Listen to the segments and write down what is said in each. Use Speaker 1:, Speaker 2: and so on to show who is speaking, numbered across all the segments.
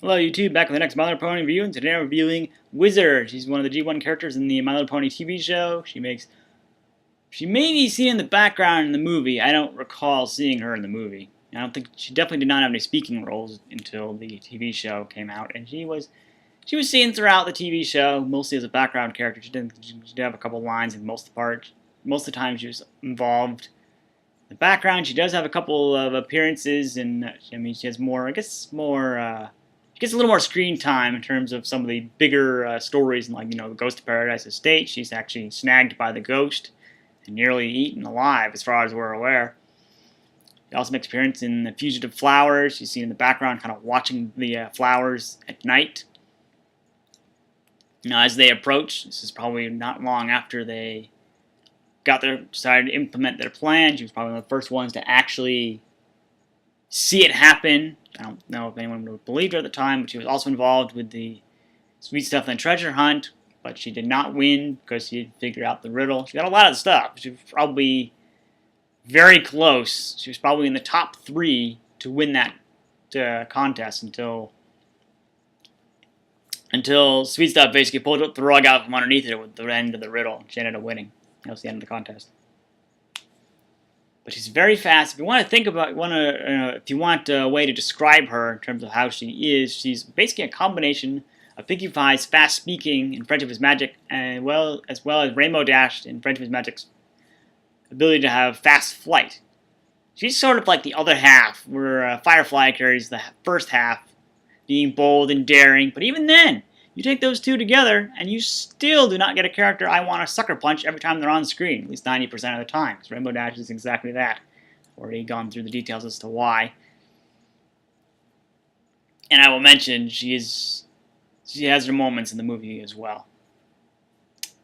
Speaker 1: Hello YouTube, back with the next My Little Pony review, and today I'm reviewing Whizzer. She's one of the G1 characters in the My Little Pony TV show. She may be seen in the background in the movie. I don't recall seeing her in the movie. I don't think she definitely did not have any speaking roles until the TV show came out, and she was seen throughout the TV show, mostly as a background character. She did have a couple lines in most of the part. Most of the time she was involved in the background. She does have a couple of appearances, and she has more, gets a little more screen time in terms of some of the bigger stories, like, the Ghost of Paradise Estate. She's actually snagged by the ghost and nearly eaten alive, as far as we're aware. She also makes an appearance in The Fugitive Flowers. She's seen in the background, kind of watching the flowers at night. As they approach, this is probably not long after they decided to implement their plan. She was probably one of the first ones to actually see it happen. I don't know if anyone would have believed her at the time, but she was also involved with the Sweet Stuff and Treasure Hunt, but she did not win because she had figured out the riddle. She got a lot of stuff. She was probably very close. She was probably in the top 3 to win that contest until Sweet Stuff basically pulled the rug out from underneath her with the end of the riddle. She ended up winning. That was the end of the contest. But she's very fast. If you want to think about, if you want a way to describe her in terms of how she is, she's basically a combination of Pinkie Pie's fast speaking in Friendship is Magic, and as well as Rainbow Dash in Friendship is Magic's ability to have fast flight. She's sort of like the other half, where Firefly carries the first half, being bold and daring. But even then, you take those two together, and you still do not get a character I want to sucker punch every time they're on screen, at least 90% of the time, because Rainbow Dash is exactly that. I've already gone through the details as to why. And I will mention, she has her moments in the movie as well.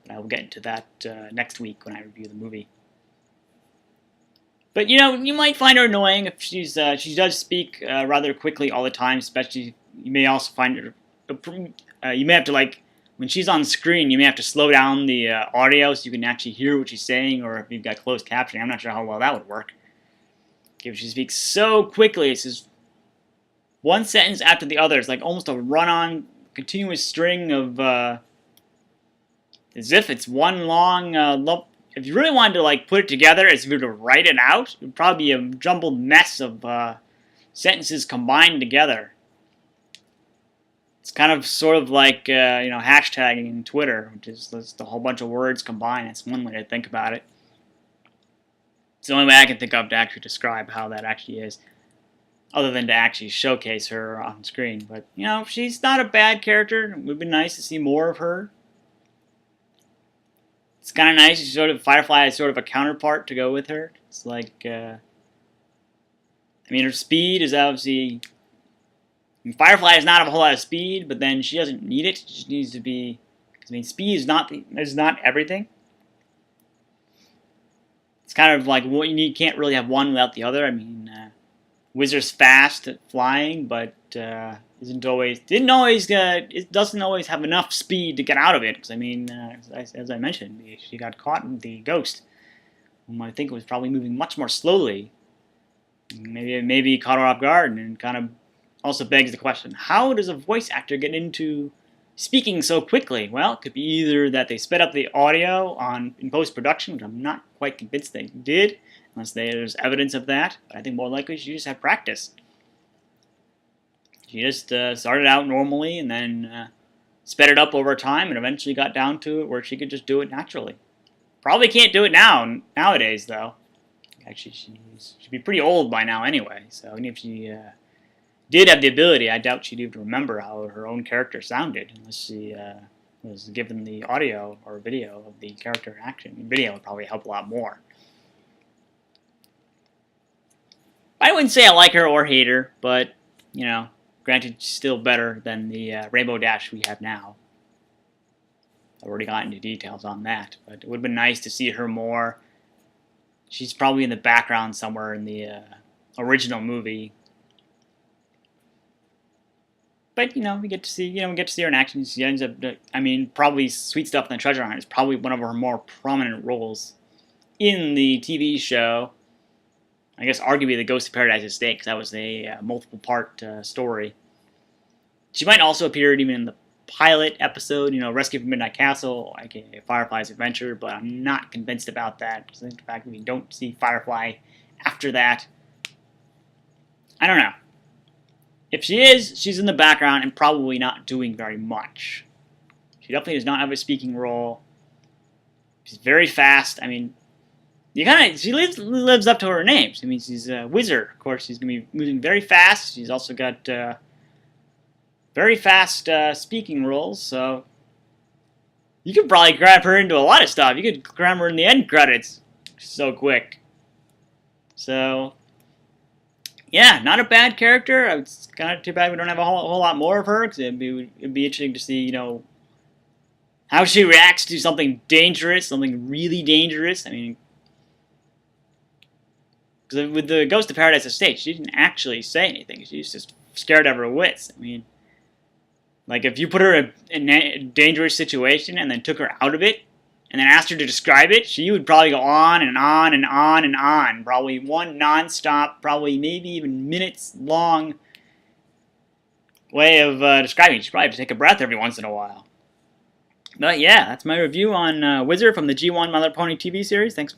Speaker 1: But I will get into that next week when I review the movie. But, you might find her annoying if she does speak rather quickly all the time, especially. You may also find her... you may have to, when she's on screen, you may have to slow down the audio so you can actually hear what she's saying, or if you've got closed captioning. I'm not sure how well that would work. If she speaks so quickly, it's just one sentence after the other. It's like almost a run-on, continuous string of, as if it's one long, if you really wanted to, put it together, as if you were to write it out, it would probably be a jumbled mess of sentences combined together. It's kind of sort of like, hashtagging in Twitter, which is just a whole bunch of words combined. That's one way to think about it. It's the only way I can think of to actually describe how that actually is, other than to actually showcase her on screen. But, she's not a bad character. It would be nice to see more of her. It's kind of nice. She's sort of, Firefly is sort of a counterpart to go with her. It's like, her speed is obviously... Firefly does not have a whole lot of speed, but then she doesn't need it. She just needs to be... speed is not everything. It's kind of like what you need. Can't really have one without the other. Whizzer's fast at flying, but it doesn't always have enough speed to get out of it. Because as I mentioned, she got caught in the ghost, whom I think was probably moving much more slowly. Maybe caught her off guard, and kind of also begs the question, how does a voice actor get into speaking so quickly? Well, it could be either that they sped up the audio in post-production, which I'm not quite convinced they did, unless there's evidence of that. But I think more likely she just had practice. She just started out normally and then sped it up over time and eventually got down to it where she could just do it naturally. Probably can't do it nowadays, though. Actually, she should be pretty old by now anyway, so even if she... did have the ability, I doubt she'd even remember how her own character sounded unless she was given the audio or video of the character in action. Video would probably help a lot more. I wouldn't say I like her or hate her, but, granted, she's still better than the Rainbow Dash we have now. I've already gotten into details on that, but it would have been nice to see her more. She's probably in the background somewhere in the original movie. But, we get to see her in action. She ends up, probably Sweet Stuff and the Treasure Hunt is probably one of her more prominent roles in the TV show. I guess arguably the Ghost of Paradise Estate, because that was a multiple-part story. She might also appear even in the pilot episode, Rescue from Midnight Castle, aka Firefly's Adventure, but I'm not convinced about that, because I think the fact that we don't see Firefly after that, I don't know. If she is, she's in the background and probably not doing very much. She definitely does not have a speaking role. She's very fast. I mean, she lives up to her name. I mean, she's a Whizzer. Of course, she's going to be moving very fast. She's also got very fast speaking roles, so you could probably grab her into a lot of stuff. You could grab her in the end credits so quick. So, yeah, not a bad character. It's kind of too bad we don't have a whole lot more of her, because it'd be interesting to see, how she reacts to something dangerous, something really dangerous. I mean, because with the Ghost of Paradise Estate, she didn't actually say anything. She was just scared out of her wits. I mean, like, if you put her in a dangerous situation and then took her out of it, and then asked her to describe it, she would probably go on and on and on and on. Probably one non-stop, probably maybe even minutes-long way of describing it. She'd probably have to take a breath every once in a while. But yeah, that's my review on Whizzer from the G1 MLP TV series. Thanks.